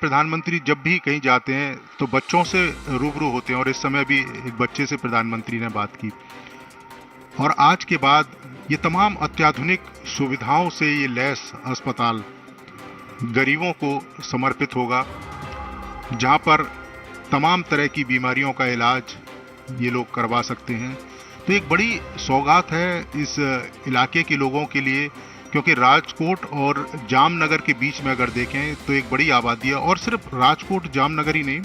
प्रधानमंत्री जब भी कहीं जाते हैं तो बच्चों से रूबरू होते हैं, और इस समय भी एक बच्चे से प्रधानमंत्री ने बात की। और आज के बाद ये तमाम अत्याधुनिक सुविधाओं से ये लैस अस्पताल गरीबों को समर्पित होगा, जहां पर तमाम तरह की बीमारियों का इलाज ये लोग करवा सकते हैं। तो एक बड़ी सौगात है इस इलाके के लोगों के लिए, क्योंकि राजकोट और जामनगर के बीच में अगर देखें तो एक बड़ी आबादी है। और सिर्फ राजकोट जामनगर ही नहीं,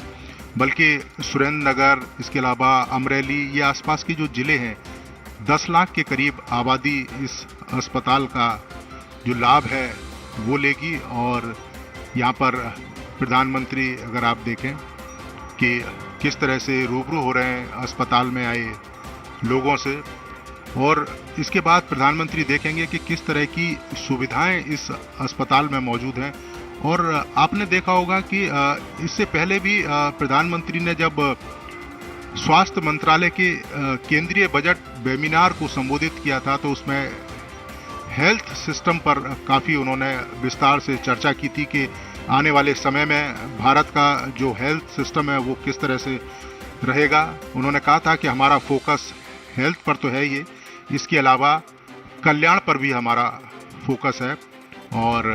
बल्कि सुरेंद्र नगर, इसके अलावा अमरेली, ये आसपास के जो ज़िले हैं, 10 लाख के करीब आबादी इस अस्पताल का जो लाभ है वो लेगी। और यहाँ पर प्रधानमंत्री अगर आप देखें कि किस तरह से रूबरू हो रहे हैं अस्पताल में आए लोगों से, और इसके बाद प्रधानमंत्री देखेंगे कि किस तरह की सुविधाएं इस अस्पताल में मौजूद हैं। और आपने देखा होगा कि इससे पहले भी प्रधानमंत्री ने जब स्वास्थ्य मंत्रालय के केंद्रीय बजट वेबिनार को संबोधित किया था तो उसमें हेल्थ सिस्टम पर काफ़ी उन्होंने विस्तार से चर्चा की थी कि आने वाले समय में भारत का जो हेल्थ सिस्टम है वो किस तरह से रहेगा। उन्होंने कहा था कि हमारा फोकस हेल्थ पर तो है ही, इसके अलावा कल्याण पर भी हमारा फोकस है। और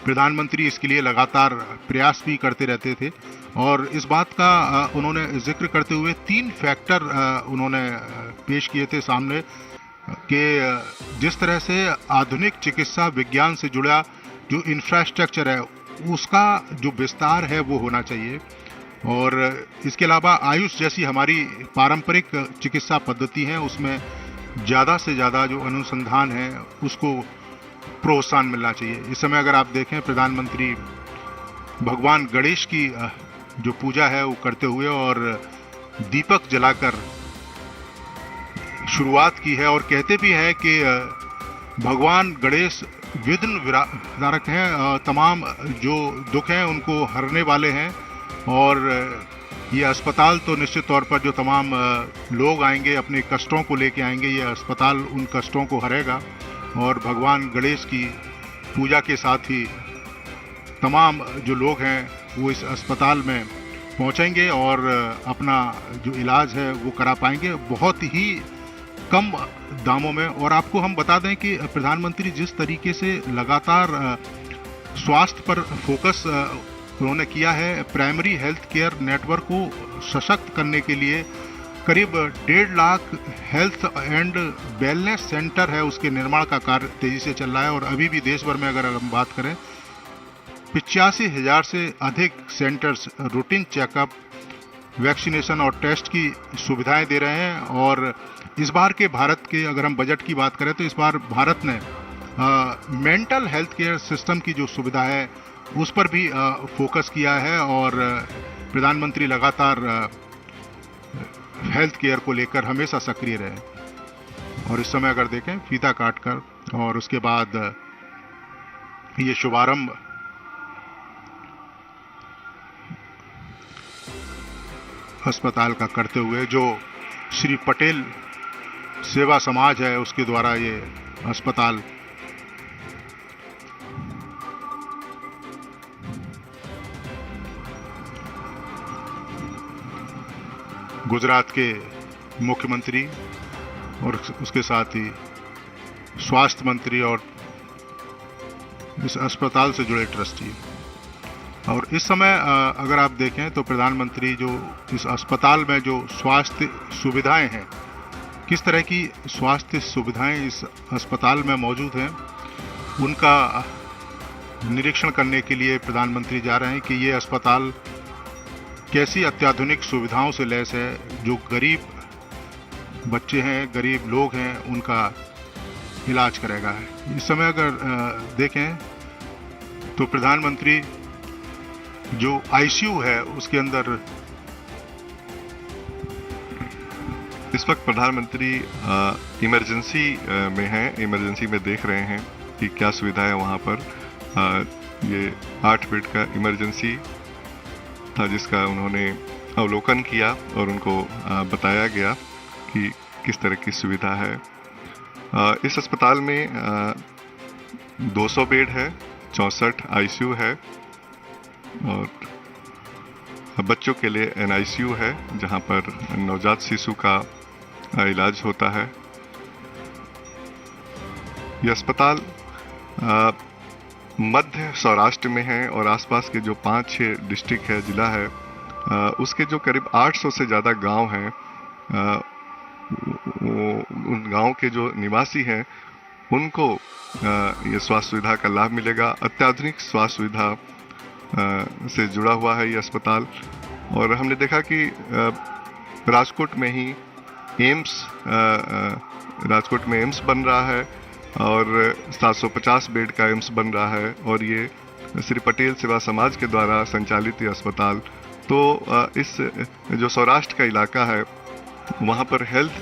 प्रधानमंत्री इसके लिए लगातार प्रयास भी करते रहते थे। और इस बात का उन्होंने जिक्र करते हुए 3 फैक्टर उन्होंने पेश किए थे सामने, कि जिस तरह से आधुनिक चिकित्सा विज्ञान से जुड़ा जो इंफ्रास्ट्रक्चर है उसका जो विस्तार है वो होना चाहिए। और इसके अलावा आयुष जैसी हमारी पारंपरिक चिकित्सा पद्धति है उसमें ज़्यादा से ज़्यादा जो अनुसंधान है उसको प्रोत्साहन मिलना चाहिए। इस समय अगर आप देखें, प्रधानमंत्री भगवान गणेश की जो पूजा है वो करते हुए और दीपक जलाकर शुरुआत की है। और कहते भी हैं कि भगवान गणेश विघ्न विदारक हैं, तमाम जो दुख हैं उनको हरने वाले हैं। और ये अस्पताल तो निश्चित तौर पर जो तमाम लोग आएंगे अपने कष्टों को लेके आएंगे, ये अस्पताल उन कष्टों को हरेगा। और भगवान गणेश की पूजा के साथ ही तमाम जो लोग हैं वो इस अस्पताल में पहुंचेंगे और अपना जो इलाज है वो करा पाएंगे बहुत ही कम दामों में। और आपको हम बता दें कि प्रधानमंत्री जिस तरीके से लगातार स्वास्थ्य पर फोकस उन्होंने किया है, प्राइमरी हेल्थ केयर नेटवर्क को सशक्त करने के लिए करीब 1.5 lakh health and wellness centre है उसके निर्माण का कार्य तेजी से चल रहा है। और अभी भी देश भर में अगर हम बात करें 85,000 से अधिक सेंटर्स रूटीन चेकअप, वैक्सीनेशन और टेस्ट की सुविधाएं दे रहे हैं। और इस बार के भारत के अगर हम बजट की बात करें तो इस बार भारत ने मेंटल हेल्थ केयर सिस्टम की जो सुविधा है उस पर भी फोकस किया है। और प्रधानमंत्री लगातार हेल्थ केयर को लेकर हमेशा सक्रिय रहे। और इस समय अगर देखें फीता काटकर और उसके बाद ये शुभारंभ अस्पताल का करते हुए जो श्री पटेल सेवा समाज है उसके द्वारा ये अस्पताल गुजरात के मुख्यमंत्री और उसके साथ ही स्वास्थ्य मंत्री और इस अस्पताल से जुड़े ट्रस्टी। और इस समय अगर आप देखें तो प्रधानमंत्री जो इस अस्पताल में जो स्वास्थ्य सुविधाएं हैं, किस तरह की स्वास्थ्य सुविधाएं इस अस्पताल में मौजूद हैं, उनका निरीक्षण करने के लिए प्रधानमंत्री जा रहे हैं कि ये अस्पताल कैसी अत्याधुनिक सुविधाओं से लैस है। जो गरीब बच्चे हैं, गरीब लोग हैं, उनका इलाज करेगा। इस समय अगर देखें तो प्रधानमंत्री जो आईसीयू है उसके अंदर इस वक्त प्रधानमंत्री इमरजेंसी में हैं, इमरजेंसी में देख रहे हैं कि क्या सुविधा है वहाँ पर। ये 8 बेड का इमरजेंसी था जिसका उन्होंने अवलोकन किया और उनको बताया गया कि किस तरह की सुविधा है। इस अस्पताल में 200 बेड है, 64 आईसीयू है और बच्चों के लिए NICU है जहां पर नवजात शिशु का इलाज होता है। यह अस्पताल मध्य सौराष्ट्र में है और आसपास के जो 5-6 डिस्ट्रिक्ट है, जिला है, उसके जो करीब 800 से ज़्यादा गांव हैं, उन गांव के जो निवासी हैं उनको ये स्वास्थ्य सुविधा का लाभ मिलेगा। अत्याधुनिक स्वास्थ्य सुविधा से जुड़ा हुआ है ये अस्पताल। और हमने देखा कि राजकोट में ही राजकोट में एम्स बन रहा है और 750 बेड का एम्स बन रहा है और ये श्री पटेल सेवा समाज के द्वारा संचालित ये अस्पताल। तो इस जो सौराष्ट्र का इलाका है वहाँ पर हेल्थ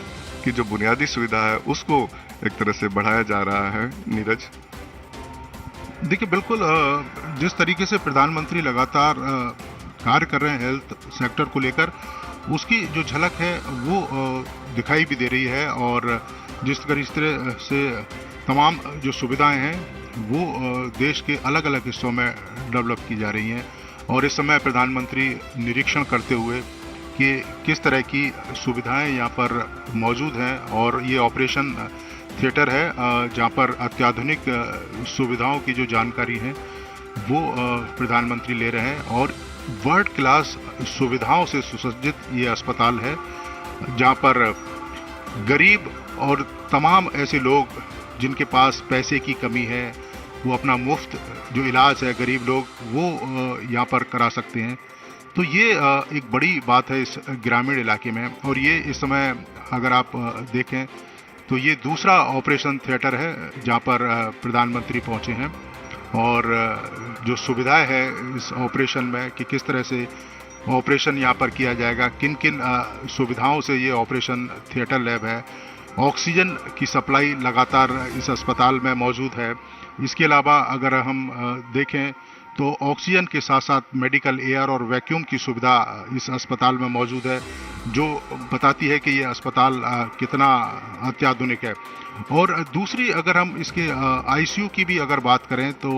की जो बुनियादी सुविधा है उसको एक तरह से बढ़ाया जा रहा है। नीरज, देखिए, बिल्कुल जिस तरीके से प्रधानमंत्री लगातार कार्य कर रहे हैं हेल्थ सेक्टर को लेकर, उसकी जो झलक है वो दिखाई भी दे रही है। और जिस तरह से तमाम जो सुविधाएं हैं वो देश के अलग अलग हिस्सों में डेवलप की जा रही हैं। और इस समय प्रधानमंत्री निरीक्षण करते हुए कि किस तरह की सुविधाएं यहाँ पर मौजूद हैं। और ये ऑपरेशन थिएटर है जहाँ पर अत्याधुनिक सुविधाओं की जो जानकारी है वो प्रधानमंत्री ले रहे हैं। और वर्ल्ड क्लास सुविधाओं से सुसज्जित ये अस्पताल है जहाँ पर गरीब और तमाम ऐसे लोग जिनके पास पैसे की कमी है वो अपना मुफ्त जो इलाज है, गरीब लोग वो यहाँ पर करा सकते हैं। तो ये एक बड़ी बात है इस ग्रामीण इलाके में। और ये इस समय अगर आप देखें तो ये दूसरा ऑपरेशन थिएटर है जहाँ पर प्रधानमंत्री पहुँचे हैं। और जो सुविधाएं है इस ऑपरेशन में कि किस तरह से ऑपरेशन यहाँ पर किया जाएगा, किन किन सुविधाओं से ये ऑपरेशन थिएटर लैब है। ऑक्सीजन की सप्लाई लगातार इस अस्पताल में मौजूद है। इसके अलावा अगर हम देखें तो ऑक्सीजन के साथ साथ मेडिकल एयर और वैक्यूम की सुविधा इस अस्पताल में मौजूद है, जो बताती है कि ये अस्पताल कितना अत्याधुनिक है। और दूसरी अगर हम इसके ICU की भी अगर बात करें तो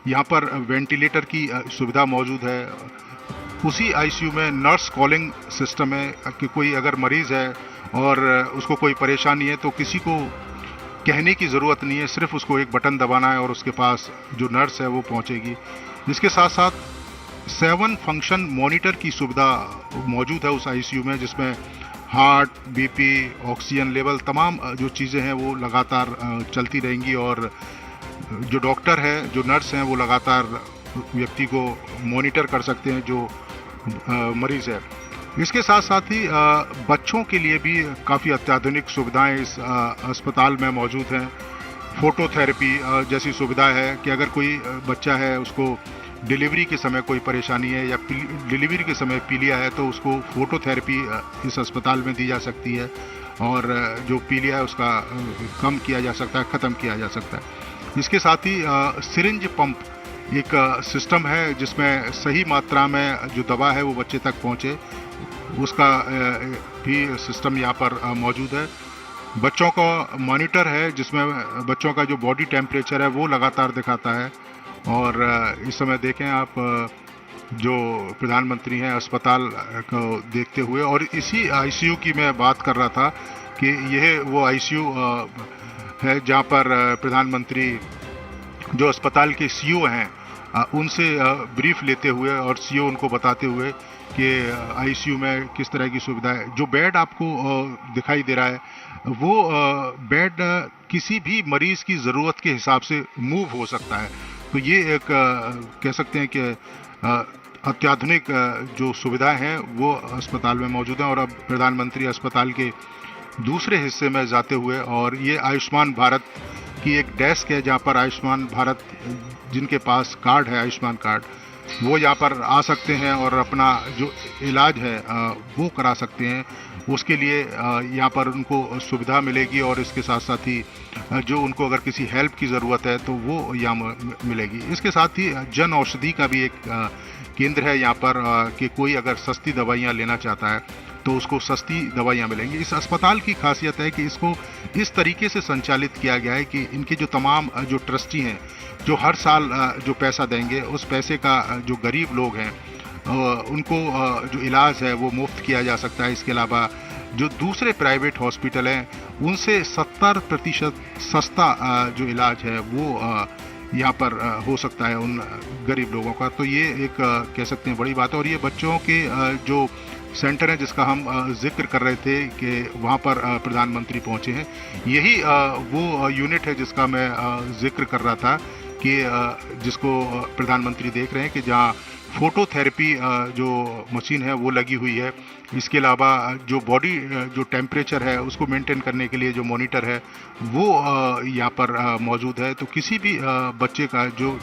यहाँ पर वेंटिलेटर की सुविधा मौजूद है। उसी ICU में नर्स कॉलिंग सिस्टम है कि कोई अगर मरीज़ है और उसको कोई परेशानी है तो किसी को कहने की ज़रूरत नहीं है, सिर्फ उसको एक बटन दबाना है और उसके पास जो नर्स है वो पहुंचेगी। इसके साथ साथ 7 फंक्शन मॉनिटर की सुविधा मौजूद है उस ICU में, जिसमें हार्ट, BP, ऑक्सीजन लेवल, तमाम जो चीज़ें हैं वो लगातार चलती रहेंगी। और जो डॉक्टर है, जो नर्स हैं, वो लगातार व्यक्ति को मॉनिटर कर सकते हैं जो मरीज़ है। इसके साथ साथ ही बच्चों के लिए भी काफ़ी अत्याधुनिक सुविधाएं इस अस्पताल में मौजूद हैं। फोटोथेरेपी जैसी सुविधा है कि अगर कोई बच्चा है, उसको डिलीवरी के समय कोई परेशानी है या डिलीवरी के समय पीलिया है, तो उसको फोटोथेरेपी इस अस्पताल में दी जा सकती है और जो पीलिया है उसका कम किया जा सकता है, ख़त्म किया जा सकता है। इसके साथ ही सिरिंज पंप एक सिस्टम है जिसमें सही मात्रा में जो दवा है वो बच्चे तक पहुंचे, उसका भी सिस्टम यहाँ पर मौजूद है। बच्चों का मॉनिटर है जिसमें बच्चों का जो बॉडी टेम्परेचर है वो लगातार दिखाता है। और इस समय देखें आप जो प्रधानमंत्री हैं अस्पताल को देखते हुए, और इसी ICU की मैं बात कर रहा था कि यह वो ICU है जहाँ पर प्रधानमंत्री जो अस्पताल के CEO हैं उनसे ब्रीफ लेते हुए और CEO उनको बताते हुए कि ICU में किस तरह की सुविधा है। जो बेड आपको दिखाई दे रहा है वो बेड किसी भी मरीज़ की ज़रूरत के हिसाब से मूव हो सकता है। तो ये एक कह सकते हैं कि अत्याधुनिक जो सुविधाएं हैं वो अस्पताल में मौजूद हैं। और अब प्रधानमंत्री अस्पताल के दूसरे हिस्से में जाते हुए, और ये आयुष्मान भारत की एक डेस्क है जहाँ पर आयुष्मान भारत जिनके पास कार्ड है, आयुष्मान कार्ड, वो यहाँ पर आ सकते हैं और अपना जो इलाज है वो करा सकते हैं। उसके लिए यहाँ पर उनको सुविधा मिलेगी और इसके साथ साथ ही जो उनको अगर किसी हेल्प की ज़रूरत है तो वो यहाँ मिलेगी। इसके साथ ही जन औषधि का भी एक केंद्र है यहाँ पर कि कोई अगर सस्ती दवाइयाँ लेना चाहता है तो उसको सस्ती दवाइयाँ मिलेंगी। इस अस्पताल की खासियत है कि इसको इस तरीके से संचालित किया गया है कि इनके जो तमाम जो ट्रस्टी हैं, जो हर साल जो पैसा देंगे, उस पैसे का जो गरीब लोग हैं उनको जो इलाज है वो मुफ्त किया जा सकता है। इसके अलावा जो दूसरे प्राइवेट हॉस्पिटल हैं उनसे 70% सस्ता जो इलाज है वो यहाँ पर हो सकता है उन गरीब लोगों का। तो ये एक कह सकते हैं बड़ी बात है। और ये बच्चों के जो सेंटर है जिसका हम जिक्र कर रहे थे कि वहाँ पर प्रधानमंत्री पहुँचे हैं, यही वो यूनिट है जिसका मैं जिक्र कर रहा था कि जिसको प्रधानमंत्री देख रहे हैं कि जहाँ फोटोथेरेपी जो मशीन है वो लगी हुई है। इसके अलावा जो बॉडी जो टेम्परेचर है उसको मेंटेन करने के लिए जो मॉनिटर है वो यहाँ पर मौजूद है। तो किसी भी बच्चे का जो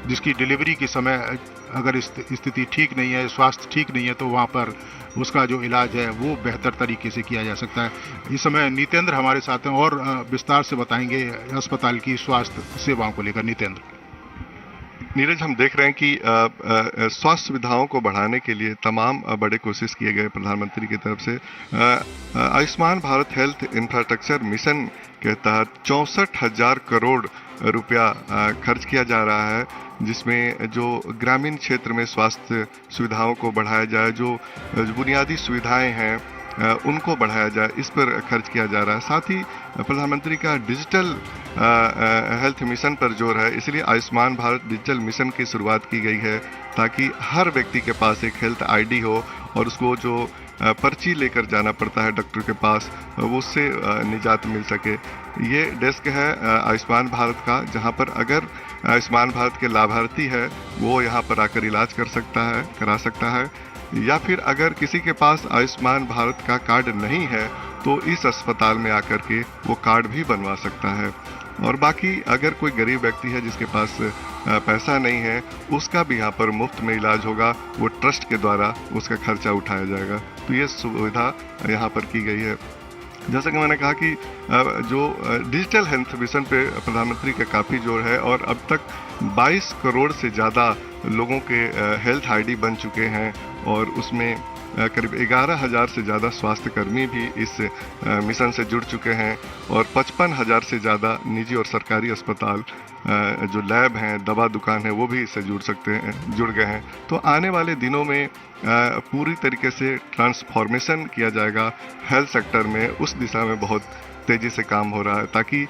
जिसकी डिलीवरी के समय अगर स्थिति ठीक नहीं है, स्वास्थ्य ठीक नहीं है, तो वहाँ पर उसका जो इलाज है वो बेहतर तरीके से किया जा सकता है। इस समय नितेंद्र हमारे साथ हैं और विस्तार से बताएंगे अस्पताल की स्वास्थ्य सेवाओं को लेकर। नितेंद्र। नीरज, हम देख रहे हैं कि स्वास्थ्य सुविधाओं को बढ़ाने के लिए तमाम बड़े कोशिश किए गए प्रधानमंत्री की तरफ से। Ayushman Bharat health infrastructure mission के तहत 64,000 करोड़ रुपया खर्च किया जा रहा है, जिसमें जो ग्रामीण क्षेत्र में स्वास्थ्य सुविधाओं को बढ़ाया जाए, जो बुनियादी सुविधाएं हैं उनको बढ़ाया जाए, इस पर खर्च किया जा रहा है। साथ ही प्रधानमंत्री का डिजिटल हेल्थ मिशन पर जोर है, इसलिए आयुष्मान भारत डिजिटल मिशन की शुरुआत की गई है ताकि हर व्यक्ति के पास एक हेल्थ आईडी हो और उसको जो पर्ची लेकर जाना पड़ता है डॉक्टर के पास, वो उससे निजात मिल सके। ये डेस्क है आयुष्मान भारत का, जहां पर अगर आयुष्मान भारत के लाभार्थी है वो यहाँ पर आकर इलाज करा सकता है, या फिर अगर किसी के पास आयुष्मान भारत का कार्ड नहीं है तो इस अस्पताल में आकर के वो कार्ड भी बनवा सकता है। और बाकी अगर कोई गरीब व्यक्ति है जिसके पास पैसा नहीं है, उसका भी यहाँ पर मुफ्त में इलाज होगा, वो ट्रस्ट के द्वारा उसका खर्चा उठाया जाएगा। तो ये सुविधा यहाँ पर की गई है। जैसा कि मैंने कहा कि जो डिजिटल हेल्थ मिशन पे प्रधानमंत्री का काफ़ी जोर है और अब तक 22 करोड़ से ज़्यादा लोगों के हेल्थ आईडी बन चुके हैं और उसमें करीब 11,000 से ज़्यादा स्वास्थ्यकर्मी भी इस मिशन से जुड़ चुके हैं और 55,000 से ज़्यादा निजी और सरकारी अस्पताल, जो लैब हैं, दवा दुकान है, वो भी इससे जुड़ गए हैं। तो आने वाले दिनों में पूरी तरीके से ट्रांसफॉर्मेशन किया जाएगा हेल्थ सेक्टर में। उस दिशा में बहुत तेज़ी से काम हो रहा है ताकि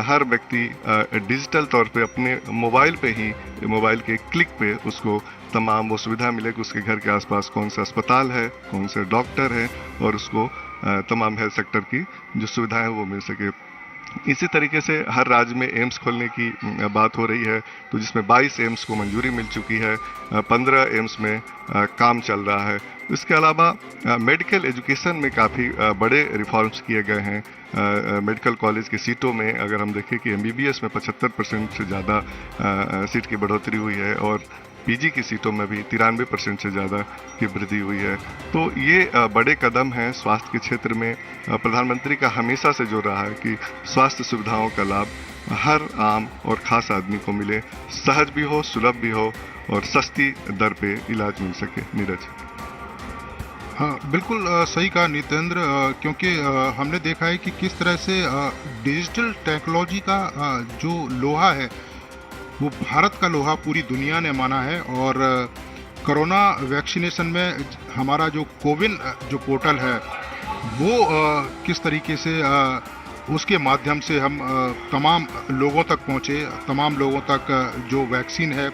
हर व्यक्ति डिजिटल तौर पे अपने मोबाइल पे ही, मोबाइल के क्लिक पे उसको तमाम वो सुविधा मिले कि उसके घर के आसपास कौन सा अस्पताल है, कौन से डॉक्टर है और उसको तमाम हेल्थ सेक्टर की जो सुविधाएं हैं वो मिल सके। इसी तरीके से हर राज्य में एम्स खोलने की बात हो रही है, तो जिसमें 22 एम्स को मंजूरी मिल चुकी है, 15 एम्स में काम चल रहा है। इसके अलावा मेडिकल एजुकेशन में काफ़ी बड़े रिफॉर्म्स किए गए हैं। मेडिकल कॉलेज की सीटों में अगर हम देखें कि MBBS में 75% से ज़्यादा सीट की बढ़ोतरी हुई है और PG की सीटों में भी 93% से ज़्यादा की वृद्धि हुई है। तो ये बड़े कदम हैं स्वास्थ्य के क्षेत्र में। प्रधानमंत्री का हमेशा से जो रहा है कि स्वास्थ्य सुविधाओं का लाभ हर आम और ख़ास आदमी को मिले, सहज भी हो, सुलभ भी हो और सस्ती दर पे इलाज मिल सके। नीरज। हाँ, बिल्कुल सही कहा नितेंद्र, क्योंकि हमने देखा है कि किस तरह से डिजिटल टेक्नोलॉजी का जो लोहा है वो भारत का लोहा पूरी दुनिया ने माना है। और कोरोना वैक्सीनेशन में हमारा जो कोविन जो पोर्टल है वो किस तरीके से उसके माध्यम से हम तमाम लोगों तक पहुँचे, तमाम लोगों तक जो वैक्सीन है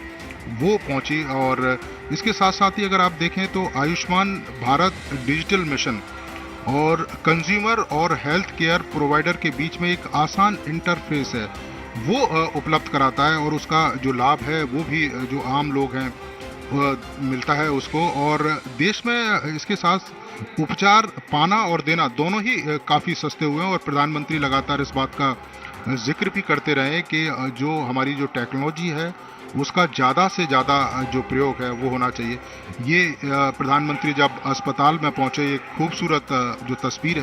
वो पहुँची। और इसके साथ साथ ही अगर आप देखें तो आयुष्मान भारत डिजिटल मिशन और कंज्यूमर और हेल्थ केयर प्रोवाइडर के बीच में एक आसान इंटरफेस है वो उपलब्ध कराता है और उसका जो लाभ है वो भी जो आम लोग हैं मिलता है उसको। और देश में इसके साथ उपचार पाना और देना दोनों ही काफ़ी सस्ते हुए हैं और प्रधानमंत्री लगातार इस बात का जिक्र भी करते रहे कि जो हमारी जो टेक्नोलॉजी है उसका ज़्यादा से ज़्यादा जो प्रयोग है वो होना चाहिए। ये प्रधानमंत्री जब अस्पताल में पहुँचे, ये खूबसूरत जो तस्वीर है